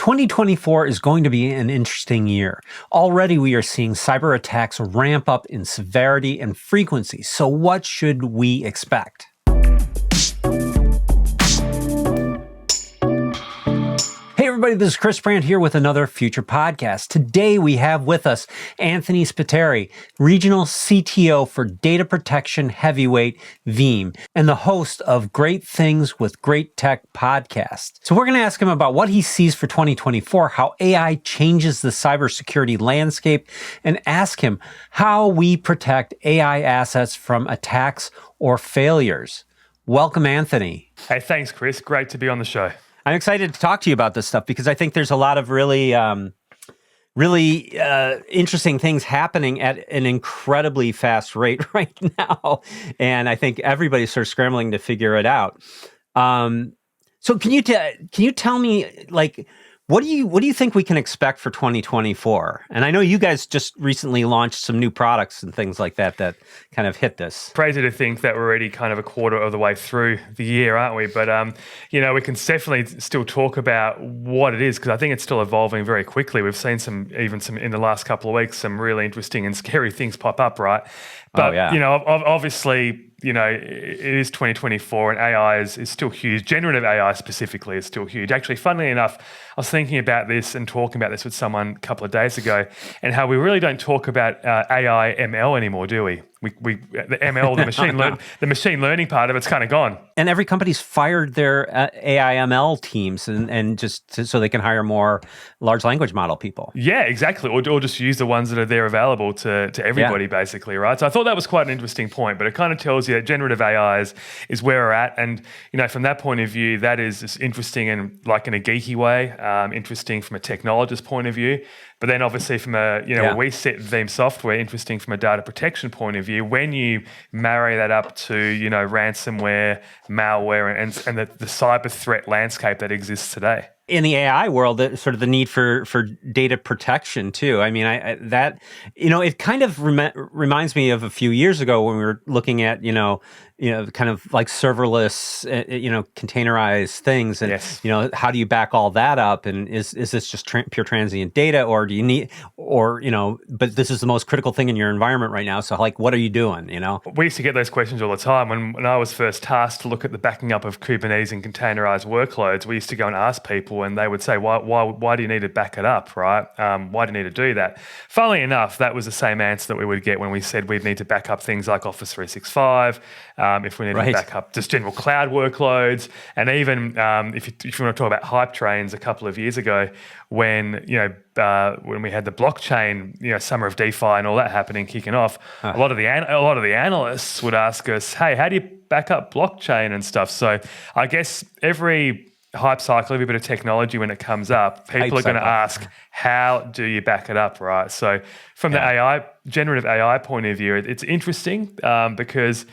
2024 is going to be an interesting year. Already we are seeing cyber attacks ramp up in severity and frequency. So what should we expect? Hey everybody, this is Chris Brandt here with another FUTR podcast. Today we have with us Anthony Spiteri, Regional CTO for Data Protection Heavyweight Veeam, and the host of Great Things with Great Tech podcast. So we're going to ask him about what he sees for 2024, how AI changes the cybersecurity landscape, and ask him how we protect AI assets from attacks or failures. Welcome, Anthony. Hey, thanks, Chris. Great to be on the show. I'm excited to talk to you about this stuff because I think there's a lot of really interesting things happening at an incredibly fast rate right now. And I think everybody's sort of scrambling to figure it out. So can you tell me, like, what do you think we can expect for 2024? And I know you guys just recently launched some new products and things like that kind of hit this. Crazy to think that we're already kind of a quarter of the way through the year, aren't we? But, we can definitely still talk about what it is because I think it's still evolving very quickly. We've seen some in the last couple of weeks, some really interesting and scary things pop up, right? But, obviously, it is 2024 and AI is still huge. Generative AI specifically is still huge. Actually, funnily enough, I was thinking about this and talking about this with someone a couple of days ago and how we really don't talk about AI ML anymore, do we? The ML, the machine learning part of it's kind of gone. And every company's fired their AI ML teams and just so they can hire more large language model people. Yeah, exactly. Or just use the ones that are there available to everybody, basically, right? So I thought that was quite an interesting point, but it kind of tells you that generative AI is where we're at. And, from that point of view, that is interesting and like in a geeky way, interesting from a technologist point of view. But then obviously from we set Veeam software, interesting from a data protection point of view. When you marry that up to, ransomware, malware, and the cyber threat landscape that exists today. In the AI world, sort of the need for data protection too. I mean, it kind of reminds me of a few years ago when we were looking at, kind of like serverless, containerized things, and yes. How do you back all that up? And is this just pure transient data, or do you need, but this is the most critical thing in your environment right now. So, like, what are you doing? We used to get those questions all the time when I was first tasked to look at the backing up of Kubernetes and containerized workloads. We used to go and ask people, and they would say, "Why do you need to back it up? Right? Why do you need to do that?" Funnily enough, that was the same answer that we would get when we said we'd need to back up things like Office 365. If we need to back up just general cloud workloads, and even if you want to talk about hype trains a couple of years ago, when we had the blockchain, summer of DeFi and all that happening, kicking off, a lot of the analysts would ask us, "Hey, how do you back up blockchain and stuff?" So I guess every hype cycle, every bit of technology when it comes up, people are going to ask, how do you back it up, right? So from the generative AI point of view, it's interesting because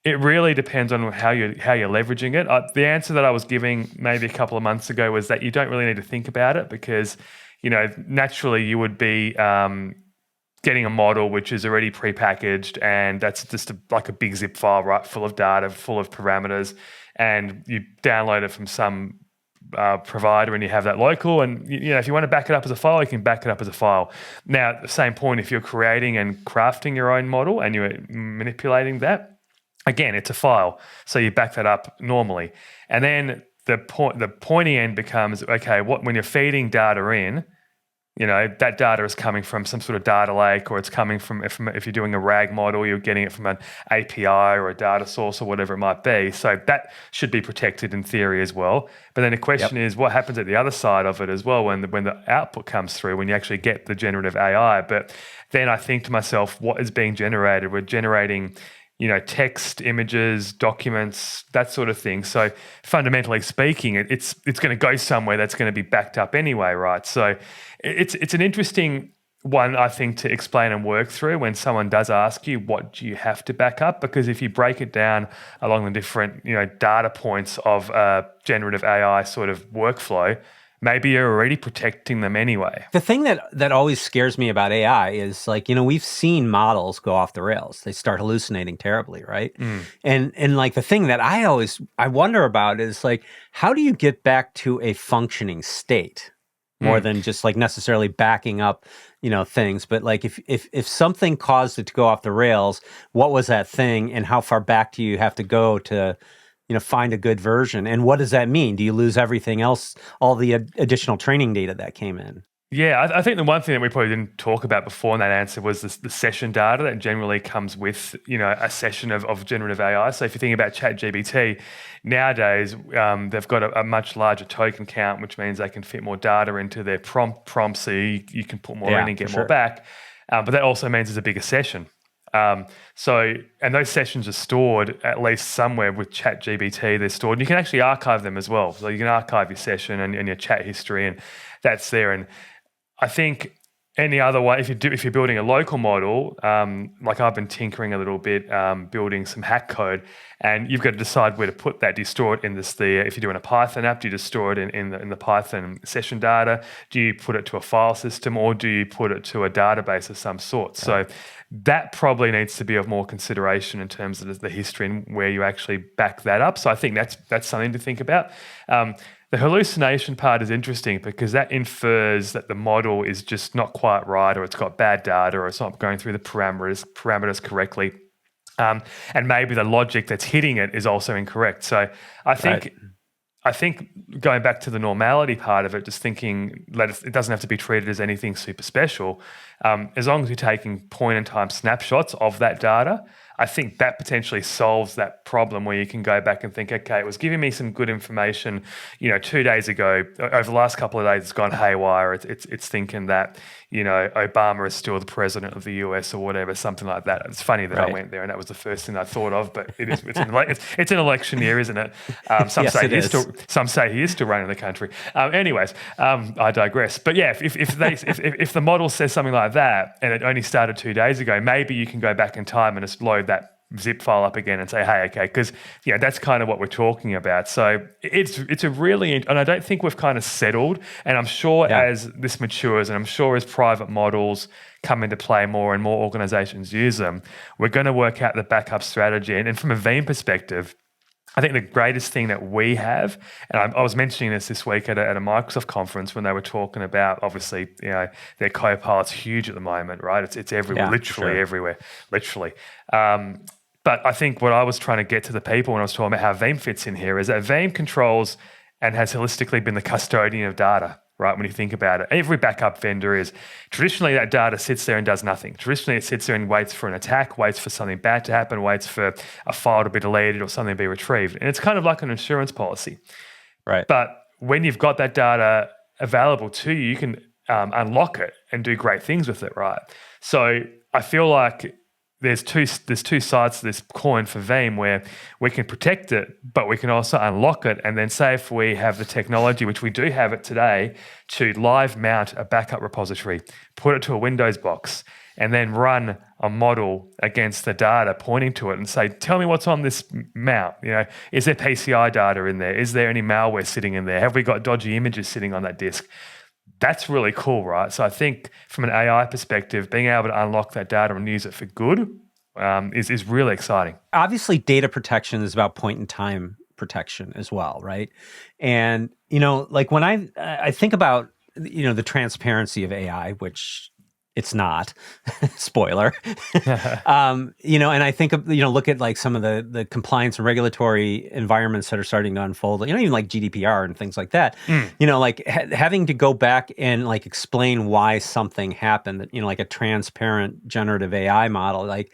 it really depends on how you're leveraging it. The answer that I was giving maybe a couple of months ago was that you don't really need to think about it because, naturally you would be getting a model which is already prepackaged, and that's just like a big zip file, right, full of data, full of parameters, and you download it from some provider and you have that local, and if you want to back it up as a file, you can back it up as a file. Now, at the same point, if you're creating and crafting your own model and you're manipulating that, again, it's a file, so you back that up normally. And then the pointy end becomes, okay, when you're feeding data in, that data is coming from some sort of data lake, or it's coming from if you're doing a RAG model, you're getting it from an API or a data source or whatever it might be. So that should be protected in theory as well. But then the question is, what happens at the other side of it as well when the output comes through, when you actually get the generative AI? But then I think to myself, what is being generated? We're generating text, images, documents, that sort of thing. So fundamentally speaking, it's going to go somewhere that's going to be backed up anyway, right? So it's an interesting one, I think, to explain and work through when someone does ask you, what do you have to back up? Because if you break it down along the different, data points of generative AI sort of workflow, maybe you're already protecting them anyway. The thing that always scares me about AI is, like, we've seen models go off the rails. They start hallucinating terribly, right? And like the thing that I wonder about is, like, how do you get back to a functioning state? more than just like necessarily backing up, things. But like if something caused it to go off the rails, what was that thing, and how far back do you have to go to, find a good version? And what does that mean? Do you lose everything else, all the additional training data that came in? Yeah, I think the one thing that we probably didn't talk about before in that answer was the session data that generally comes with, a session of generative AI. So if you think about ChatGPT, nowadays they've got a much larger token count, which means they can fit more data into their prompt, so you can put more in and get more back. But that also means it's a bigger session. And those sessions are stored at least somewhere with ChatGPT. They're stored, and you can actually archive them as well. So you can archive your session and your chat history, and that's there. And I think any other way, if you're building a local model, like I've been tinkering a little bit, building some hack code, and you've got to decide where to put that. Do you store it in if you're doing a Python app, do you just store it in the Python session data? Do you put it to a file system, or do you put it to a database of some sort? So that probably needs to be of more consideration in terms of the history and where you actually back that up. So I think that's something to think about. The hallucination part is interesting because that infers that the model is just not quite right, or it's got bad data, or it's not going through the parameters correctly. And maybe the logic that's hitting it is also incorrect. So I think going back to the normality part of it, just thinking that it doesn't have to be treated as anything super special. As long as you're taking point-in-time snapshots of that data, I think that potentially solves that problem where you can go back and think, okay, it was giving me some good information, 2 days ago. Over the last couple of days, it's gone haywire. It's thinking that, Obama is still the president of the US or whatever, something like that. It's funny that I went there and that was the first thing I thought of, but it's an election year, isn't it? Some say he is still running the country. Anyways, I digress. But yeah, if the model says something like that and it only started 2 days ago, maybe you can go back in time and just load that zip file up again and say, hey, okay, because that's kind of what we're talking about. So it's a really, and I don't think we've kind of settled. And I'm sure as this matures, and I'm sure as private models come into play more and more organizations use them, we're going to work out the backup strategy. And from a Veeam perspective, I think the greatest thing that we have, and I was mentioning this week at a Microsoft conference when they were talking about, obviously, their Copilot's huge at the moment, right? It's everywhere, everywhere, literally. But I think what I was trying to get to the people when I was talking about how Veeam fits in here is that Veeam controls and has holistically been the custodian of data, right? When you think about it, every backup vendor is. Traditionally, that data sits there and does nothing. Traditionally, it sits there and waits for an attack, waits for something bad to happen, waits for a file to be deleted or something to be retrieved. And it's kind of like an insurance policy. Right. But when you've got that data available to you, you can unlock it and do great things with it, right? So I feel like there's two sides to this coin for Veeam where we can protect it, but we can also unlock it. And then say if we have the technology, which we do have it today, to live mount a backup repository, put it to a Windows box, and then run a model against the data pointing to it and say, tell me what's on this mount. Is there PCI data in there? Is there any malware sitting in there? Have we got dodgy images sitting on that disk? That's really cool, right? So I think from an AI perspective, being able to unlock that data and use it for good is really exciting. Obviously, data protection is about point-in-time protection as well, right? And, like when I think about, the transparency of AI, which it's not, spoiler, and I think of, look at like some of the compliance and regulatory environments that are starting to unfold, even like GDPR and things like that, like having to go back and like explain why something happened, like a transparent generative AI model, like,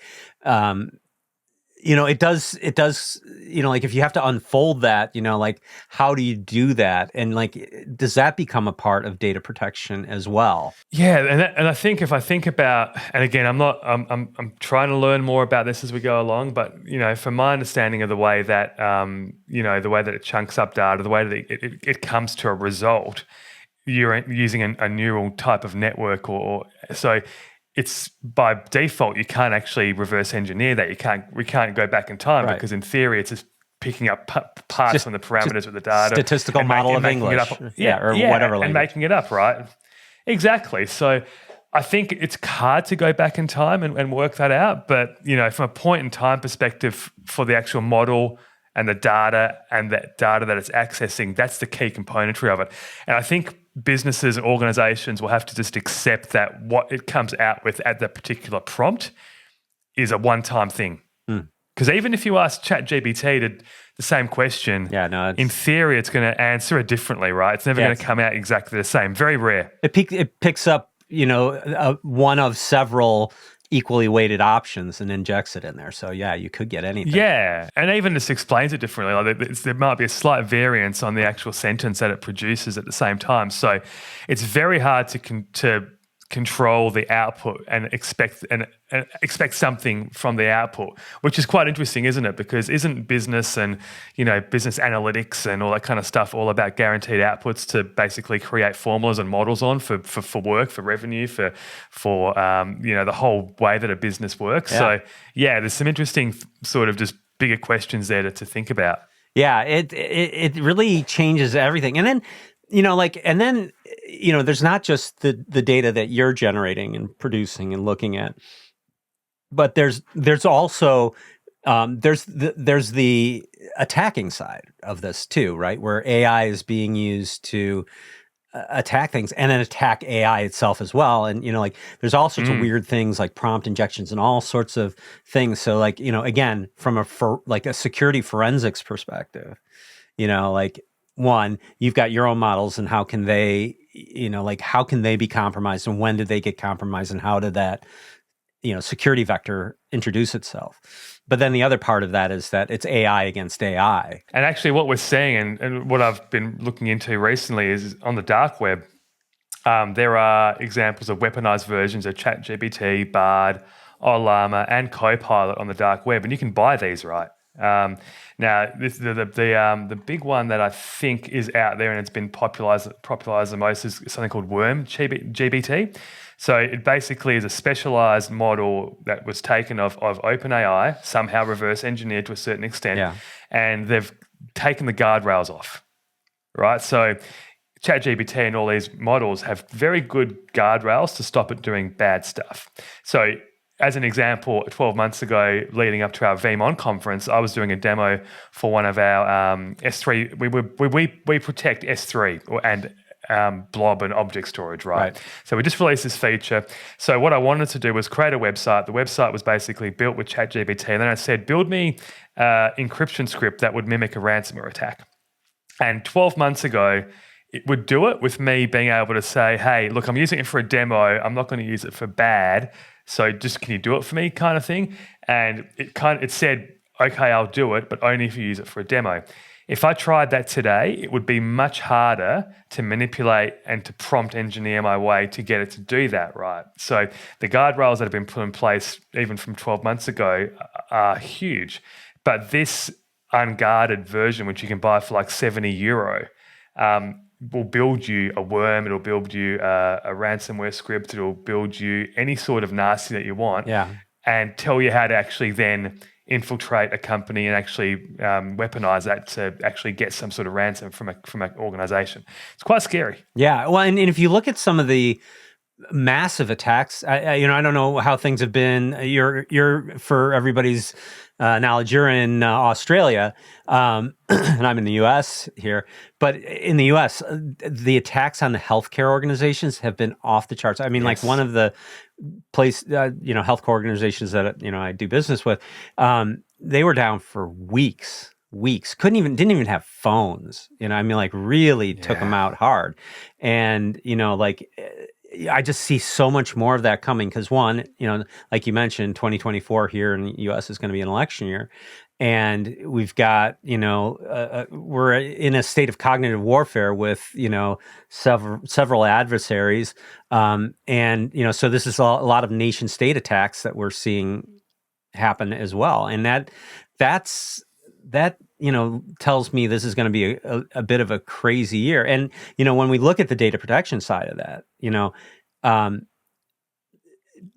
it does, like if you have to unfold that, like how do you do that? And like, does that become a part of data protection as well? Yeah. And I think if I think about, and again, I'm trying to learn more about this as we go along, but, from my understanding of the way that, the way that it chunks up data, the way that it comes to a result, you're using a neural type of network so it's by default, you can't actually reverse engineer that. We can't go back in time because in theory, it's just picking up parts from the parameters of the data. Statistical model of English. Or whatever language. And making it up, right? Exactly. So I think it's hard to go back in time and work that out. But, from a point in time perspective for the actual model and the data and that data that it's accessing, that's the key componentry of it. And I think businesses and organizations will have to just accept that what it comes out with at that particular prompt is a one-time thing. Because even if you ask ChatGPT the same question, in theory, it's going to answer it differently, right? It's never going to come out exactly the same. Very rare. It picks up, one of several equally weighted options and injects it in there. So you could get anything. Yeah, and even just explains it differently. Like there might be a slight variance on the actual sentence that it produces at the same time. So it's very hard to control the output and expect something from the output, which is quite interesting, isn't it? Because isn't business and business analytics and all that kind of stuff all about guaranteed outputs to basically create formulas and models on for work, for revenue, for the whole way that a business works. So there's some interesting sort of just bigger questions there to think about. Yeah, it really changes everything. And then there's not just the data that you're generating and producing and looking at, but there's also there's the attacking side of this too, right? Where AI is being used to attack things and then attack AI itself as well. And there's all sorts of weird things like prompt injections and all sorts of things. So again, from a security forensics perspective, one, you've got your own models and how can they be compromised and when did they get compromised and how did that, security vector introduce itself? But then the other part of that is that it's AI against AI. And actually what we're seeing and what I've been looking into recently is on the dark web, there are examples of weaponized versions of ChatGPT, Bard, Olama, and Copilot on the dark web. And you can buy these, right? Now, the big one that I think is out there and it's been popularized the most is something called Worm GBT. So it basically is a specialized model that was taken of OpenAI, somehow reverse engineered to a certain extent, and they've taken the guardrails off, right? So ChatGPT and all these models have very good guardrails to stop it doing bad stuff. So as an example, 12 months ago, leading up to our Veeam conference, I was doing a demo for one of our S3. We protect S3 and blob and object storage, right? So we just released this feature. So what I wanted to do was create a website. The website was basically built with ChatGPT, and then I said, build me encryption script that would mimic a ransomware attack. And 12 months ago, it would do it with me being able to say, hey, look, I'm using it for a demo. I'm not going to use it for bad. So just can you do it for me kind of thing? And it said, okay, I'll do it, but only if you use it for a demo. If I tried that today, it would be much harder to manipulate and to prompt engineer my way to get it to do that, right? So the guardrails that have been put in place even from 12 months ago are huge. But this unguarded version, which you can buy for like €70, will build you a worm, it'll build you a ransomware script, it'll build you any sort of nasty that you want, and tell you how to actually then infiltrate a company and actually weaponize that to actually get some sort of ransom from an organization. It's quite scary. Yeah, well, and if you look at some of the massive attacks, I don't know how things have been. You're for everybody's knowledge, you're in Australia, and I'm in the U.S. here. But in the U.S., the attacks on the healthcare organizations have been off the charts. I mean, like one of the healthcare organizations that I do business with, they were down for weeks. Didn't even have phones. Really took them out hard, and I just see so much more of that coming because one, like you mentioned, 2024 here in the U.S. is going to be an election year, and we've got we're in a state of cognitive warfare with several adversaries, and so this is a lot of nation state attacks that we're seeing happen as well, and that tells me this is going to be a bit of a crazy year. And, when we look at the data protection side of that,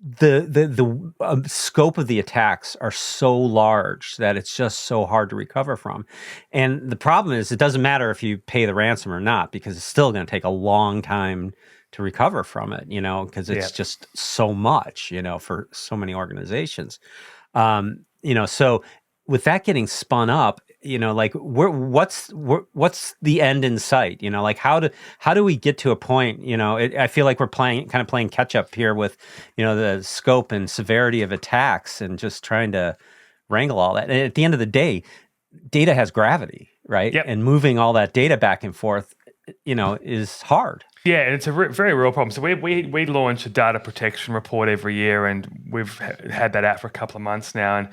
the scope of the attacks are so large that it's just so hard to recover from. And the problem is it doesn't matter if you pay the ransom or not, because it's still going to take a long time to recover from it, because it's just so much, for so many organizations. So with that getting spun up, like what's the end in sight? Like how do we get to a point? I feel like we're playing catch up here with, the scope and severity of attacks and just trying to wrangle all that. And at the end of the day, data has gravity, right? Yep. And moving all that data back and forth, is hard. Yeah, and it's a very real problem. So we launch a data protection report every year, and we've had that out for a couple of months now. And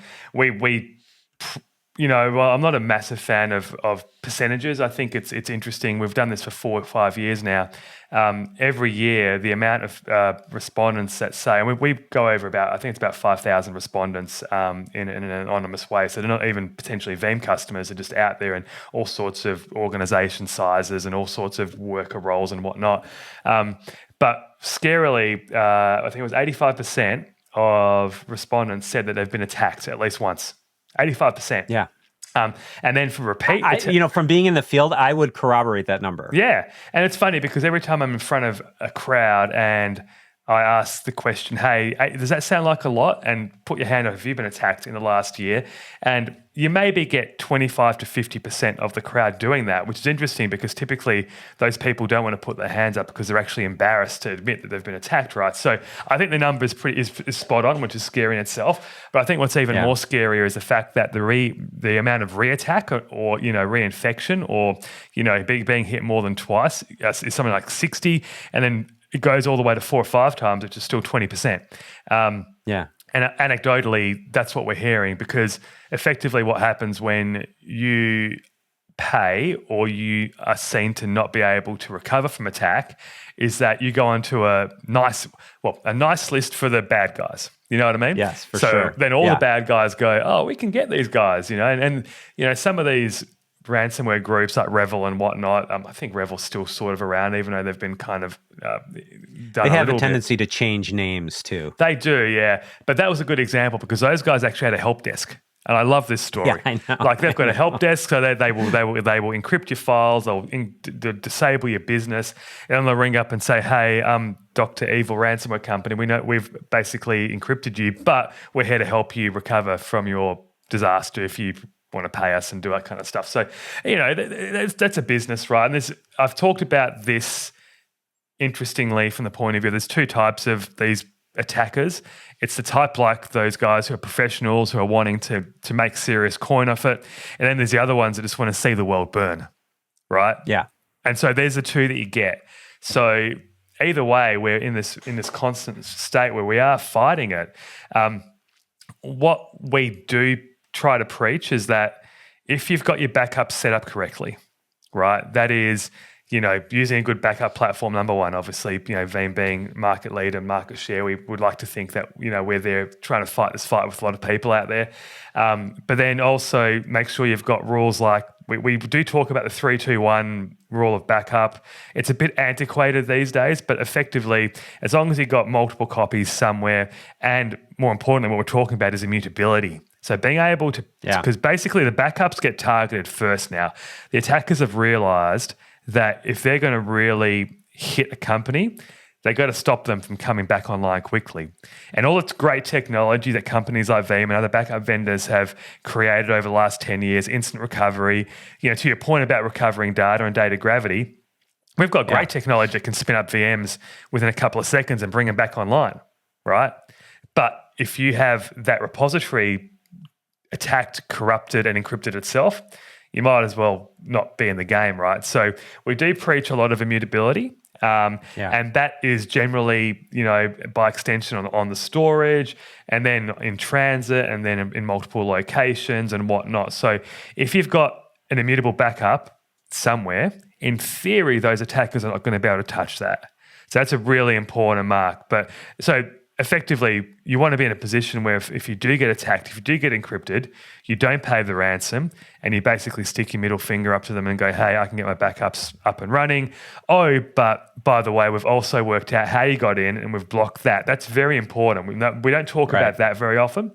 well, I'm not a massive fan of percentages. I think it's interesting. We've done this for 4 or 5 years now. Every year, the amount of respondents that say, and we go over I think it's about 5,000 respondents in an anonymous way. So they're not even potentially Veeam customers. They're just out there in all sorts of organization sizes and all sorts of worker roles and whatnot. But scarily, I think it was 85% of respondents said that they've been attacked at least once. 85%. Yeah. And then for repeat... from being in the field, I would corroborate that number. Yeah. And it's funny because every time I'm in front of a crowd and I ask the question, hey, does that sound like a lot? And put your hand up if you've been attacked in the last year. And you maybe get 25 to 50% of the crowd doing that, which is interesting because typically those people don't want to put their hands up because they're actually embarrassed to admit that they've been attacked, right? So I think the number is spot on, which is scary in itself. But I think what's even more scarier is the fact that the amount of re-attack or reinfection or being hit more than twice is something like 60, and then it goes all the way to 4 or 5 times, which is still 20%. And anecdotally, that's what we're hearing, because effectively what happens when you pay or you are seen to not be able to recover from attack is that you go onto a nice list for the bad guys. You know what I mean? Yes, for sure. So then all the bad guys go, oh, we can get these guys, and some of these ransomware groups like Revel and whatnot. I think Revel's still sort of around, even though they've been kind of done. They have a tendency to change names too. They do, yeah. But that was a good example because those guys actually had a help desk. And I love this story. Yeah, I know. Like they've got a help desk, so they will encrypt your files, they'll disable your business, and then they'll ring up and say, "Hey, Dr. Evil Ransomware Company, we know we've basically encrypted you, but we're here to help you recover from your disaster if you want to pay us and do that kind of stuff." So, that's a business, right? And I've talked about this interestingly from the point of view, there's 2 types of these attackers. It's the type like those guys who are professionals who are wanting to make serious coin off it. And then there's the other ones that just want to see the world burn, right? Yeah. And so there's the 2 that you get. So either way, we're in this constant state where we are fighting it. What we do try to preach is that if you've got your backup set up correctly, right, that is, using a good backup platform, number one, obviously, Veeam being market leader, market share, we would like to think that, we're there trying to fight this fight with a lot of people out there. But then also make sure you've got rules like, we do talk about the 3-2-1 rule of backup. It's a bit antiquated these days, but effectively, as long as you've got multiple copies somewhere, and more importantly, what we're talking about is immutability. So being able to, because basically the backups get targeted first now. The attackers have realized that if they're going to really hit a company, they got to stop them from coming back online quickly. And all its great technology that companies like Veeam and other backup vendors have created over the last 10 years, instant recovery, to your point about recovering data and data gravity, we've got great technology that can spin up VMs within a couple of seconds and bring them back online, right? But if you have that repository attacked, corrupted, and encrypted itself, you might as well not be in the game, right? So we do preach a lot of immutability, and that is generally, by extension on the storage, and then in transit, and then in multiple locations and whatnot. So if you've got an immutable backup somewhere, in theory, those attackers are not going to be able to touch that. So that's a really important mark. But so effectively, you want to be in a position where if you do get attacked, if you do get encrypted, you don't pay the ransom and you basically stick your middle finger up to them and go, hey, I can get my backups up and running. Oh, but by the way, we've also worked out how you got in and we've blocked that. That's very important. We don't talk about that very often,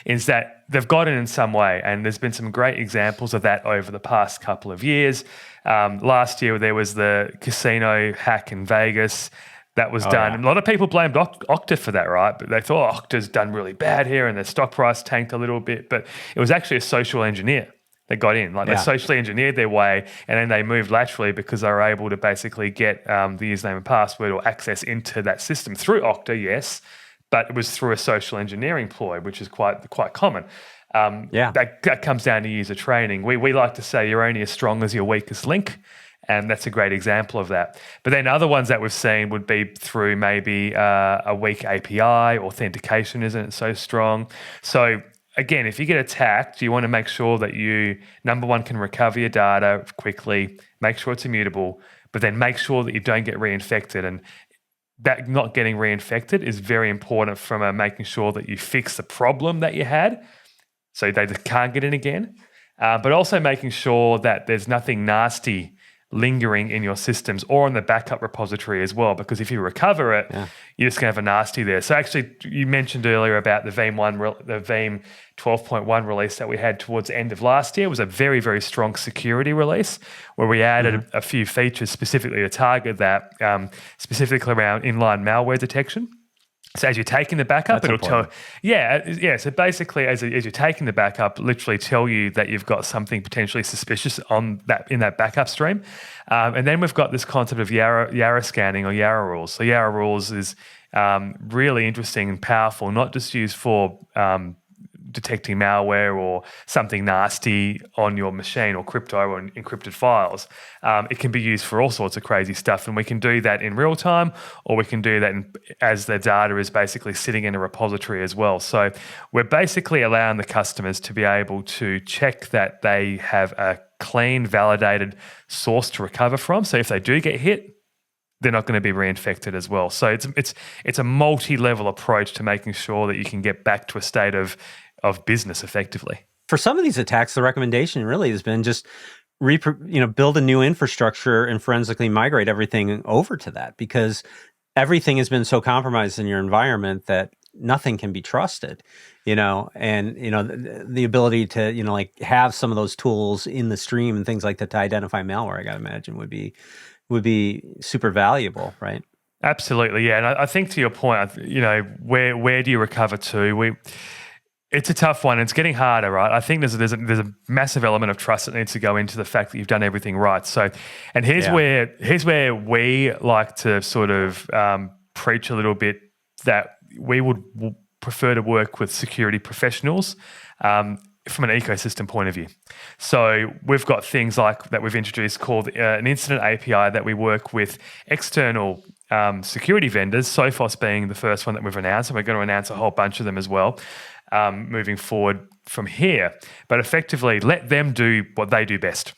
is that they've got in some way. And there's been some great examples of that over the past couple of years. Last year, there was the casino hack in Vegas. That was done. Yeah. A lot of people blamed Okta for that, right? But they thought Okta's done really bad here and their stock price tanked a little bit. But it was actually a social engineer. that got in. Like they socially engineered their way, and then they moved laterally because they were able to basically get the username and password or access into that system through Okta, yes, but it was through a social engineering ploy, which is quite common. That comes down to user training. We like to say you're only as strong as your weakest link, and that's a great example of that. But then other ones that we've seen would be through maybe a weak API, authentication isn't so strong. So again, if you get attacked, you want to make sure that you, number one, can recover your data quickly, make sure it's immutable, but then make sure that you don't get reinfected. And that not getting reinfected is very important from making sure that you fix the problem that you had so they can't get in again, but also making sure that there's nothing nasty lingering in your systems or on the backup repository as well, because if you recover it, you're just going to have a nasty there. So actually, you mentioned earlier about the Veeam 12.1 release that we had towards the end of last year. It was a very, very strong security release where we added a few features specifically to target that, specifically around inline malware detection. So as you're taking the backup, it'll tell. So basically, as you're taking the backup, literally tell you that you've got something potentially suspicious in that backup stream. And then we've got this concept of Yarrow scanning or Yarrow rules. So Yarrow rules is really interesting and powerful, not just used for detecting malware or something nasty on your machine or crypto or encrypted files. It can be used for all sorts of crazy stuff, and we can do that in real time, or we can do that as the data is basically sitting in a repository as well. So we're basically allowing the customers to be able to check that they have a clean, validated source to recover from. So if they do get hit, they're not going to be reinfected as well. So it's a multi-level approach to making sure that you can get back to a state of business effectively. For some of these attacks, the recommendation really has been just build a new infrastructure and forensically migrate everything over to that, because everything has been so compromised in your environment that nothing can be trusted, and the ability to have some of those tools in the stream and things like that to identify malware, I gotta imagine would be super valuable, right? Absolutely, yeah. And I think to your point, where do you recover to? It's a tough one. It's getting harder, right? I think there's a massive element of trust that needs to go into the fact that you've done everything right. So, and here's where we like to sort of preach a little bit that we would prefer to work with security professionals from an ecosystem point of view. So we've got things like that we've introduced called an incident API that we work with external security vendors, Sophos being the first one that we've announced, and we're going to announce a whole bunch of them as well moving forward from here. But effectively, let them do what they do best,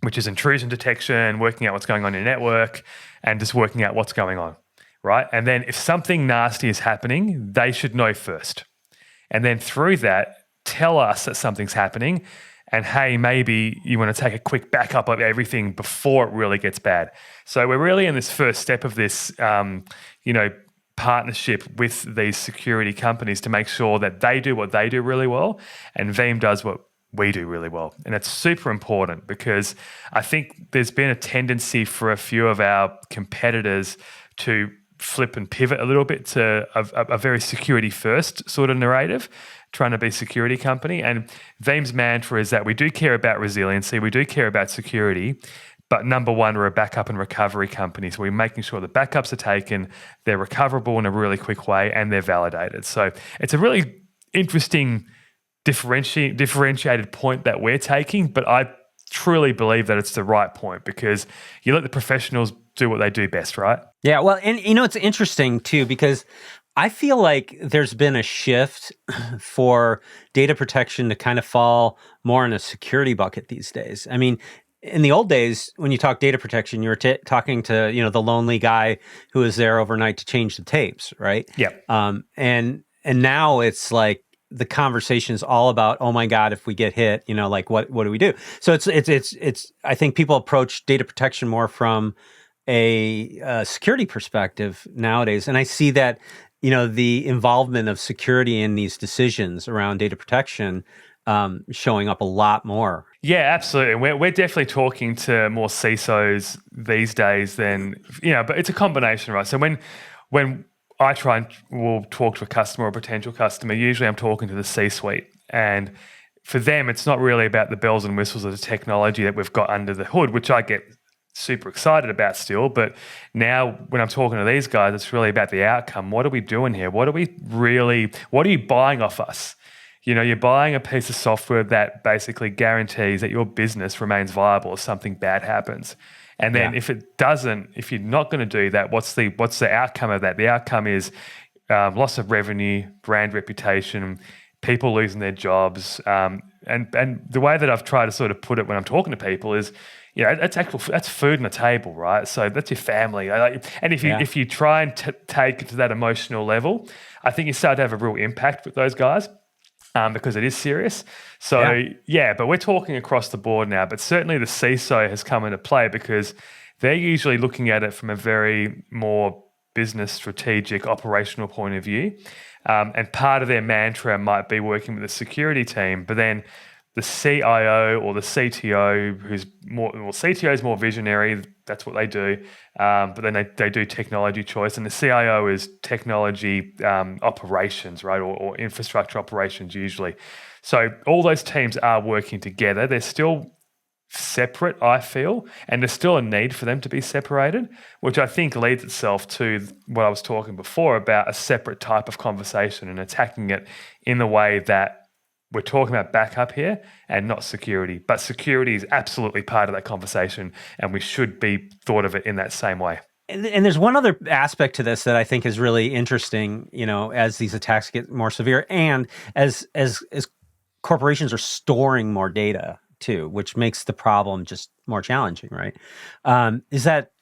which is intrusion detection, working out what's going on in your network, and just working out what's going on, right? And then if something nasty is happening, they should know first. And then through that, tell us that something's happening, and hey, maybe you want to take a quick backup of everything before it really gets bad. So we're really in this first step of this, partnership with these security companies to make sure that they do what they do really well, and Veeam does what we do really well. And it's super important because I think there's been a tendency for a few of our competitors to flip and pivot a little bit to a very security first sort of narrative, trying to be a security company. And Veeam's mantra is that we do care about resiliency, we do care about security, but number one, we're a backup and recovery company. So we're making sure the backups are taken, they're recoverable in a really quick way, and they're validated. So it's a really interesting differentiated point that we're taking, but I truly believe that it's the right point because you let the professionals do what they do best, right? Yeah, well, and it's interesting too, because I feel like there's been a shift for data protection to kind of fall more in a security bucket these days. I mean, in the old days, when you talk data protection, you were talking to, the lonely guy who was there overnight to change the tapes, right? Yeah. And now it's like the conversation is all about, oh my God, if we get hit, what do we do? So it's I think people approach data protection more from a security perspective nowadays. And I see that, the involvement of security in these decisions around data protection showing up a lot more. Yeah, absolutely. We're definitely talking to more CISOs these days than, but it's a combination, right? So when I try and will talk to a customer or a potential customer, usually I'm talking to the C-suite, and for them, it's not really about the bells and whistles of the technology that we've got under the hood, which I get super excited about still. But now when I'm talking to these guys, it's really about the outcome. What are we doing here? What are you buying off us? You're buying a piece of software that basically guarantees that your business remains viable if something bad happens. And then if it doesn't, if you're not going to do that, what's the outcome of that? The outcome is loss of revenue, brand reputation, people losing their jobs. And the way that I've tried to sort of put it when I'm talking to people is, that's food on the table, right? So that's your family. And if you try and take it to that emotional level, I think you start to have a real impact with those guys. Because it is serious. So, but we're talking across the board now. But certainly the CISO has come into play because they're usually looking at it from a very more business, strategic, operational point of view. And part of their mantra might be working with the security team, but then the CIO or the CTO, CTO is more visionary, that's what they do, but then they do technology choice, and the CIO is technology operations, right, or infrastructure operations usually. So all those teams are working together. They're still separate, I feel, and there's still a need for them to be separated, which I think leads itself to what I was talking before about a separate type of conversation and attacking it in the way that we're talking about backup here and not security. But security is absolutely part of that conversation, and we should be thought of it in that same way. And there's one other aspect to this that I think is really interesting, as these attacks get more severe and as corporations are storing more data too, which makes the problem just more challenging, right? Is that,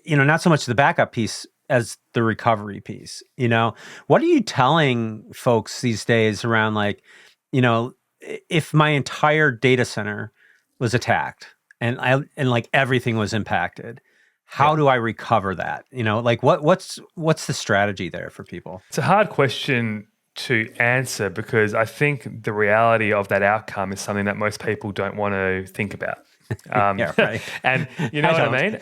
not so much the backup piece as the recovery piece. What are you telling folks these days around if my entire data center was attacked and like everything was impacted, how do I recover that? What's the strategy there for people? It's a hard question to answer because I think the reality of that outcome is something that most people don't want to think about. Yeah, right. And you know what I mean?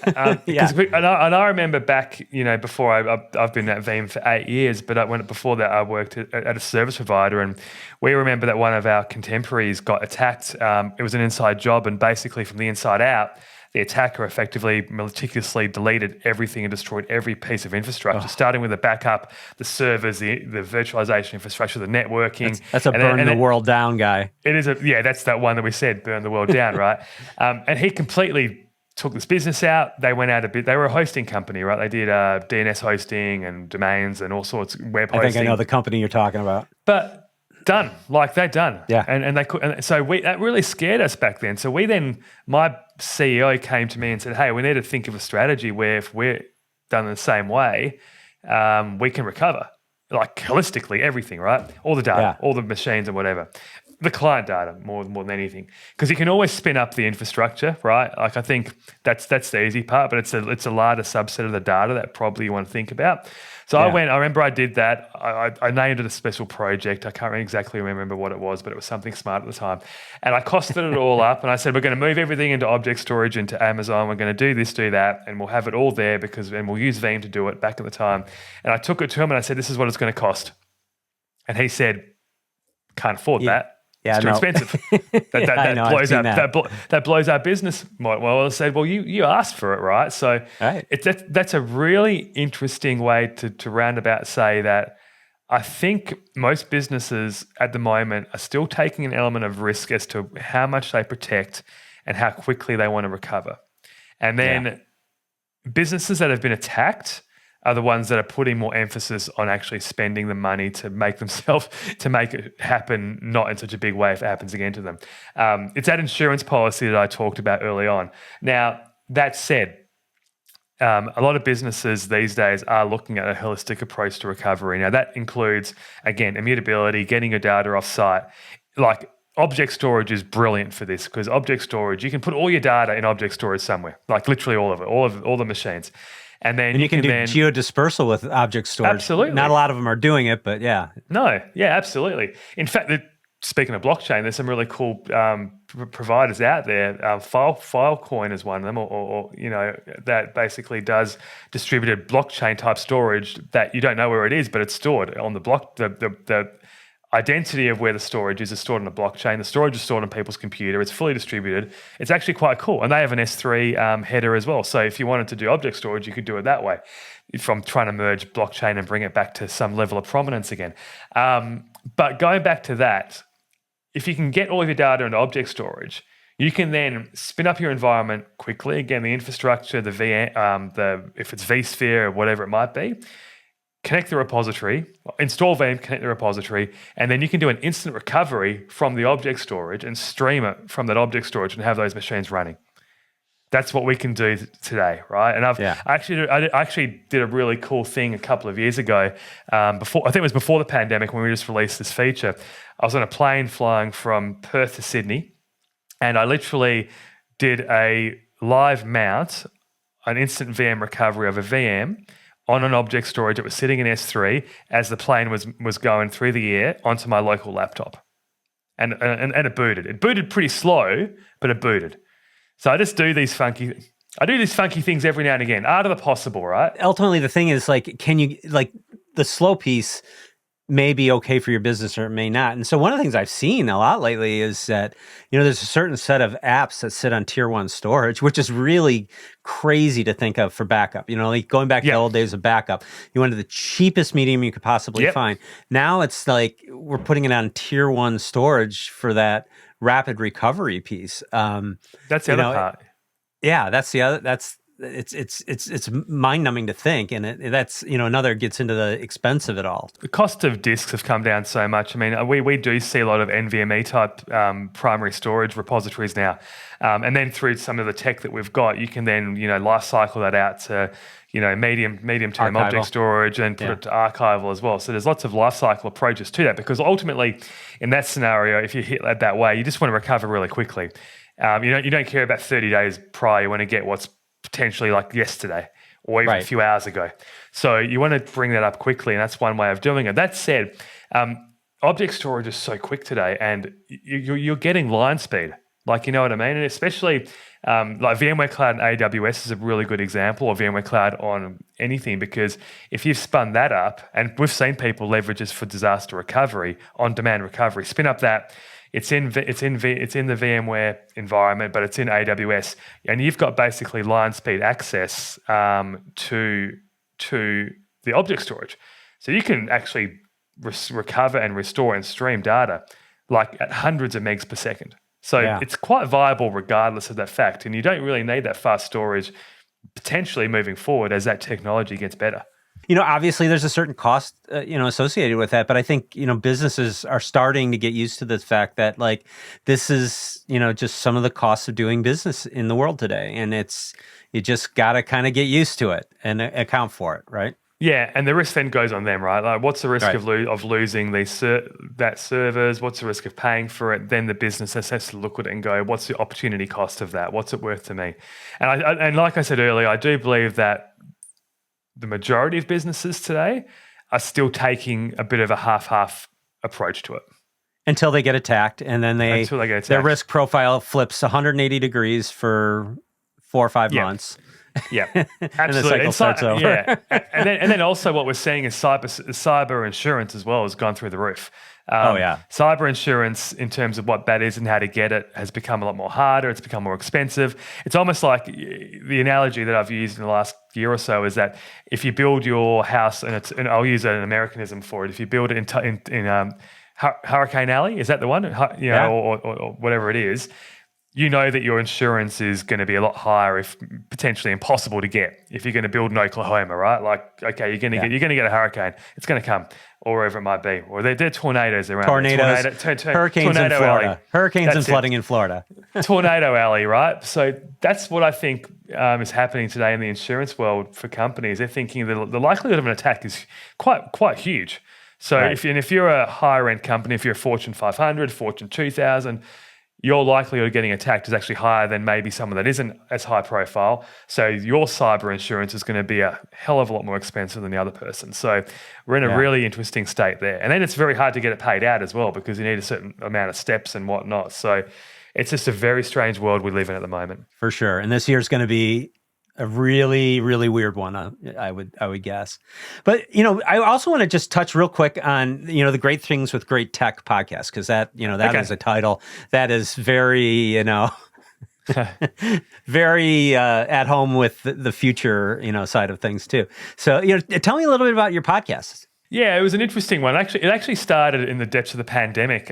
And I remember back, before I've been at Veeam for 8 years, but before that I worked at a service provider, and we remember that one of our contemporaries got attacked. It was an inside job, and basically from the inside out, the attacker effectively meticulously deleted everything and destroyed every piece of infrastructure, starting with the backup, the servers, the virtualization infrastructure, the networking. That's a burn the world down guy. It is that's that one that we said, burn the world down, right? And he completely took this business out. They went out a bit. They were a hosting company, right? They did DNS hosting and domains and all sorts of web hosting. I think I know the company you're talking about. But done, they're done. Yeah. And they could, and so that really scared us back then. So my CEO came to me and said, hey, we need to think of a strategy where if we're done the same way, we can recover, like holistically, everything, right? All the data, all the machines and whatever. The client data more than anything, because you can always spin up the infrastructure, right? Like I think that's the easy part, but it's a larger subset of the data that probably you want to think about. So I remember I did that. I named it a special project. I can't exactly remember what it was, but it was something smart at the time. And I costed it all up, and I said, we're going to move everything into object storage, into Amazon. We're going to do this, do that, and we'll have it all there and we'll use Veeam to do it back at the time. And I took it to him and I said, this is what it's going to cost. And he said, can't afford that. Yeah, it's too expensive. That blows our business. Well, I said, well, you asked for it, right? So that's a really interesting way to roundabout say that I think most businesses at the moment are still taking an element of risk as to how much they protect and how quickly they want to recover. And then businesses that have been attacked are the ones that are putting more emphasis on actually spending the money to make it happen, not in such a big way if it happens again to them. It's that insurance policy that I talked about early on. Now, that said, a lot of businesses these days are looking at a holistic approach to recovery. Now, that includes, again, immutability, getting your data off-site. Like, object storage is brilliant for this because object storage, you can put all your data in object storage somewhere, like literally all of it, all the machines. And then you can do geodispersal with object storage. Absolutely. Not a lot of them are doing it, but yeah. No, yeah, absolutely. In fact, speaking of blockchain, there's some really cool providers out there. Filecoin is one of them, or that basically does distributed blockchain type storage that you don't know where it is, but it's stored on the block. identity of where the storage is stored on a blockchain. The storage is stored on people's computer. It's fully distributed. It's actually quite cool. And they have an S3 header as well. So if you wanted to do object storage, you could do it that way, from trying to merge blockchain and bring it back to some level of prominence again. But going back to that, if you can get all of your data into object storage, you can then spin up your environment quickly. Again, the infrastructure, the VM, if it's vSphere or whatever it might be, connect the repository, install Veeam, connect the repository, and then you can do an instant recovery from the object storage and stream it from that object storage and have those machines running. That's what we can do today, right? And I actually did a really cool thing a couple of years ago. I think it was before the pandemic when we just released this feature. I was on a plane flying from Perth to Sydney, and I literally did a live mount, an instant VM recovery of a VM on an object storage that was sitting in S3 as the plane was going through the air onto my local laptop. And it booted. It booted pretty slow, but it booted. So I just do these funky things every now and again, art of the possible, right? Ultimately, the thing is, like, can you, like, the slow piece may be okay for your business or it may not. And so one of the things I've seen a lot lately is that, there's a certain set of apps that sit on tier 1 storage, which is really crazy to think of for backup. Like going back to the old days of backup, you went to the cheapest medium you could possibly find. Now it's like we're putting it on tier 1 storage for that rapid recovery piece. That's the other part. Yeah, it's mind-numbing to think, and that's another gets into the expense of it all. The cost of disks have come down so much. I mean, we do see a lot of NVMe type primary storage repositories now, and then through some of the tech that we've got, you can then life cycle that out to medium term object storage and put it to archival as well. So there's lots of life cycle approaches to that, because ultimately, in that scenario, if you hit that way, you just want to recover really quickly. You don't care about 30 days prior. You want to get what's potentially like yesterday or even a few hours ago. So you want to bring that up quickly, and that's one way of doing it. That said, object storage is so quick today, and you're getting line speed. Like, you know what I mean? And especially like VMware Cloud and AWS is a really good example, or VMware Cloud on anything, because if you've spun that up, and we've seen people leverage this for disaster recovery, on-demand recovery, spin up that. It's in the VMware environment, but it's in AWS, and you've got basically line speed access to the object storage, so you can actually recover and restore and stream data like at hundreds of megs per second. So it's quite viable regardless of that fact, and you don't really need that fast storage potentially moving forward as that technology gets better. Obviously there's a certain cost, associated with that, but I think, businesses are starting to get used to the fact that, like, this is, just some of the costs of doing business in the world today. And you just got to kind of get used to it and account for it, right? Yeah, and the risk then goes on them, right? Like, what's the risk of losing that servers? What's the risk of paying for it? Then the business has to look at it and go, what's the opportunity cost of that? What's it worth to me? And like I said earlier, I do believe that the majority of businesses today are still taking a bit of a half-half approach to it. Until they get attacked, and then their risk profile flips 180 degrees for 4 or 5 months. Yeah, absolutely. And the cycle starts over. Yeah, and then also what we're seeing is cyber insurance as well has gone through the roof. Cyber insurance, in terms of what that is and how to get it, has become a lot more harder. It's become more expensive. It's almost like the analogy that I've used in the last year or so is that if you build your house, and I'll use an Americanism for it, if you build it in Hurricane Alley, is that the one? Or whatever it is. You know that your insurance is going to be a lot higher, if potentially impossible to get, if you're going to build in Oklahoma, right? Like, okay, you're going to get a hurricane. It's going to come, or wherever it might be. Or there are tornadoes around. Hurricanes in Florida. Alley. Hurricanes and flooding in Florida. Tornado alley, right? So that's what I think is happening today in the insurance world for companies. They're thinking that the likelihood of an attack is quite huge. So if you're a higher end company, if you're a Fortune 500, Fortune 2000, your likelihood of getting attacked is actually higher than maybe someone that isn't as high profile. So your cyber insurance is going to be a hell of a lot more expensive than the other person. So we're in a really interesting state there. And then it's very hard to get it paid out as well, because you need a certain amount of steps and whatnot. So it's just a very strange world we live in at the moment. For sure. And this year is going to be a really, really weird one, I would guess. But, I also want to just touch real quick on, the Great Things with Great Tech podcast, because that is a title that is very, very at home with the future, side of things too. So, tell me a little bit about your podcast. Yeah, it was an interesting one. Actually, it actually started in the depths of the pandemic,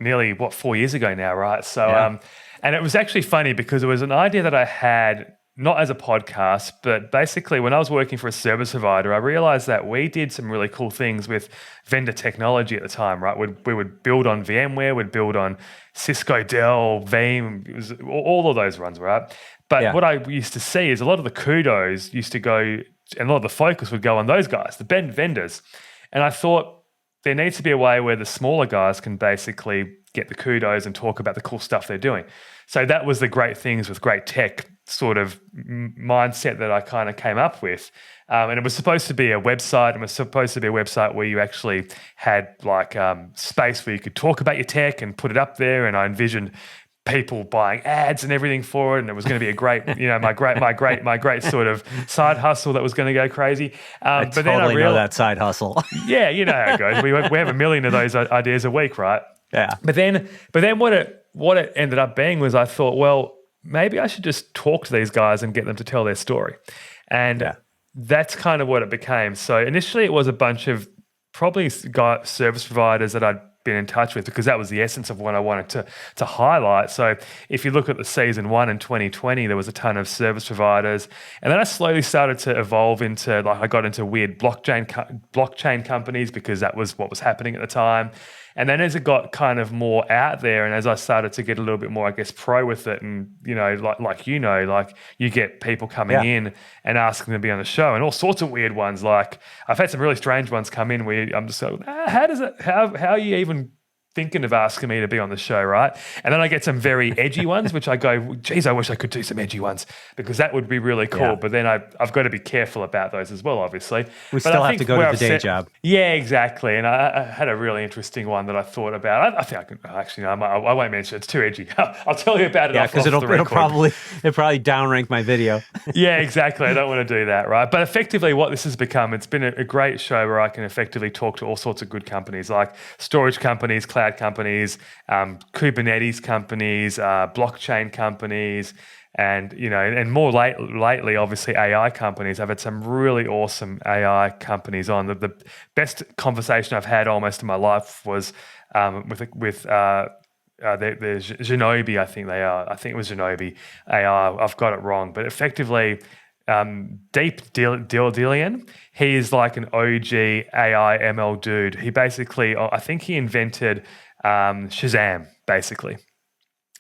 nearly 4 years ago now, right? So, and it was actually funny because it was an idea that I had not as a podcast, but basically when I was working for a service provider, I realized that we did some really cool things with vendor technology at the time, right? We would build on VMware, we'd build on Cisco, Dell, Veeam, it was all of those runs, right? But what I used to see is a lot of the kudos used to go, and a lot of the focus would go on those guys, the vendors. And I thought there needs to be a way where the smaller guys can basically get the kudos and talk about the cool stuff they're doing. So that was the Great Things with Great Tech sort of mindset that I kind of came up with. And it was supposed to be a website. It was supposed to be a website where you actually had like space where you could talk about your tech and put it up there. And I envisioned people buying ads and everything for it, and it was going to be a great, my great sort of side hustle that was going to go crazy. But totally then I know that side hustle. Yeah, you know how it goes. We have a million of those ideas a week, right? Yeah. But then what it ended up being was I thought, well, maybe I should just talk to these guys and get them to tell their story, and that's kind of what it became. So initially, it was a bunch of probably service providers that I'd been in touch with, because that was the essence of what I wanted to highlight. So if you look at the season 1 in 2020, there was a ton of service providers, and then I slowly started to evolve into, like, I got into weird blockchain companies because that was what was happening at the time. And then as it got kind of more out there, and as I started to get a little bit more, I guess, pro with it, and like you get people coming in and asking them to be on the show, and all sorts of weird ones. Like I've had some really strange ones come in where I'm just like, how are you even thinking of asking me to be on the show, right? And then I get some very edgy ones, which I go, geez, I wish I could do some edgy ones, because that would be really cool. Yeah. But then I've got to be careful about those as well, obviously. We still have to go to the day job. Yeah, exactly. And I had a really interesting one that I thought about. I think I can, actually, no, I won't mention it. It's too edgy. I'll tell you about it. Yeah, because it'll probably downrank my video. Yeah, exactly. I don't want to do that, right? But effectively what this has become, it's been a great show where I can effectively talk to all sorts of good companies, like storage companies, cloud companies, Kubernetes companies, blockchain companies, and and more lately, obviously AI companies. I've had some really awesome AI companies on. The best conversation I've had almost in my life was with the Shinobi, I think they are. I think it was Shinobi AI. I've got it wrong, but effectively, Deep Dilian, he is like an OG AI ML dude. He basically, I think he invented Shazam, basically,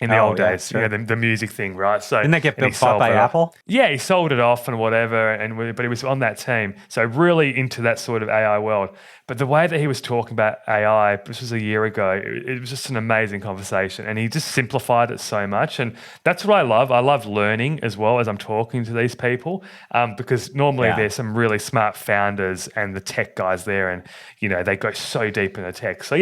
in the old days. Sure. The music thing, right? So didn't that get bought by Apple? Yeah, he sold it off and whatever, but he was on that team. So really into that sort of AI world. But the way that he was talking about AI, this was a year ago, it was just an amazing conversation, and he just simplified it so much. And that's what I love. I love learning as well as I'm talking to these people, because normally there's some really smart founders and the tech guys there, and they go so deep in the tech. So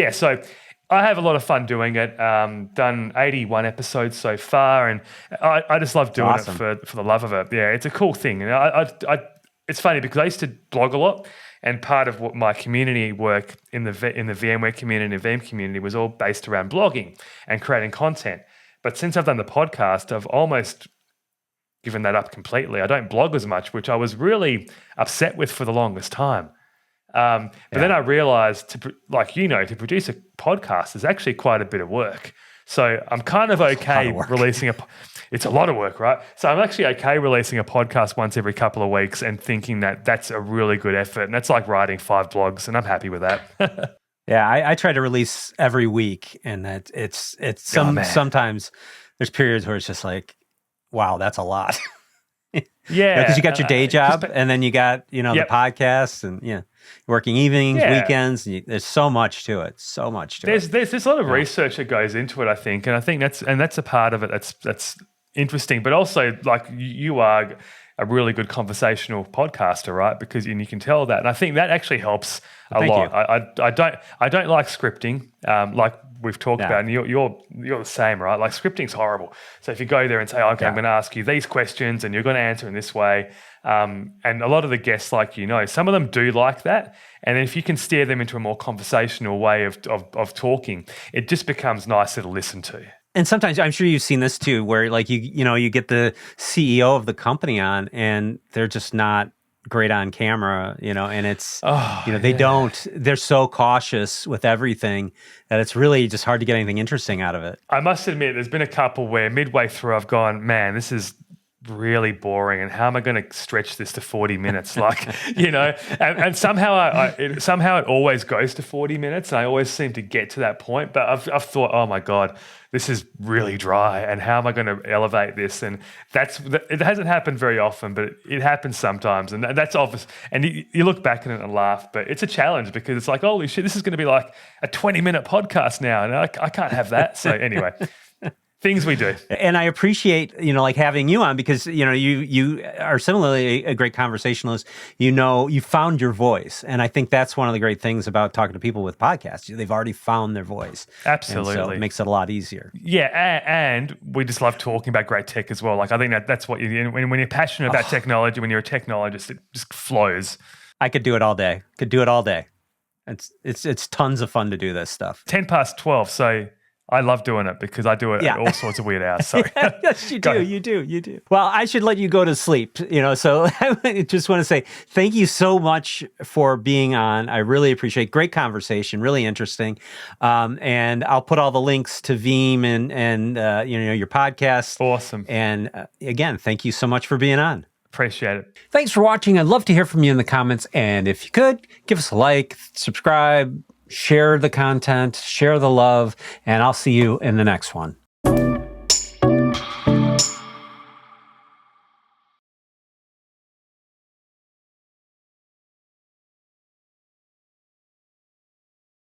I have a lot of fun doing it. Done 81 episodes so far, and I just love doing it for the love of it. Yeah, it's a cool thing. And it's funny because I used to blog a lot, and part of what my community work in the VMware community, Veeam community, was all based around blogging and creating content. But since I've done the podcast, I've almost given that up completely. I don't blog as much, which I was really upset with for the longest time. But then I realized, to produce a podcast is actually quite a bit of work. So I'm kind of okay releasing it's a lot of work, right? So I'm actually okay releasing a podcast once every couple of weeks and thinking that that's a really good effort. And that's like writing 5 blogs, and I'm happy with that. Yeah, I try to release every week, and that it's sometimes there's periods where it's just like, wow, that's a lot. Yeah, because you got your day job, and then you got the podcast, and working evenings, weekends. There's so much to it. There's a lot of research that goes into it, I think, and I think that's a part of it that's interesting. But also, like you are, a really good conversational podcaster, right? Because and you can tell that, and I think that actually helps a lot. I don't like scripting, like we've talked about, and you're the same, right? Like scripting's horrible. So if you go there and say, okay, I'm going to ask you these questions, and you're going to answer in this way, and a lot of the guests, like some of them do like that. And if you can steer them into a more conversational way of talking, it just becomes nicer to listen to. And sometimes I'm sure you've seen this too, where like you get the CEO of the company on, and they're just not great on camera, and it's they're so cautious with everything that it's really just hard to get anything interesting out of it. I must admit, there's been a couple where midway through I've gone, man, this is really boring, and how am I going to stretch this to 40 minutes? Like, and somehow it always goes to 40 minutes, and I always seem to get to that point. But I've thought, oh my God, this is really dry, and how am I going to elevate this? And it hasn't happened very often, but it happens sometimes, and that's obvious. And you look back at it and laugh, but it's a challenge because it's like, holy shit, this is going to be like a 20-minute podcast now, and I can't have that. So anyway. Things we do. And I appreciate, like having you on because, you are similarly a great conversationalist. You found your voice. And I think that's one of the great things about talking to people with podcasts. They've already found their voice. Absolutely. And so it makes it a lot easier. Yeah. And we just love talking about great tech as well. Like, I think that's what when you're passionate about technology, when you're a technologist, it just flows. I could do it all day. It's tons of fun to do this stuff. 12. So I love doing it because I do it at all sorts of weird hours. Sorry. Yes, you do. You do. Well, I should let you go to sleep, so I just want to say thank you so much for being on. I really appreciate it. Great conversation, really interesting. And I'll put all the links to Veeam and your podcast. Awesome. And again, thank you so much for being on. Appreciate it. Thanks for watching. I'd love to hear from you in the comments. And if you could, give us a like, subscribe, share the content, share the love, and I'll see you in the next one.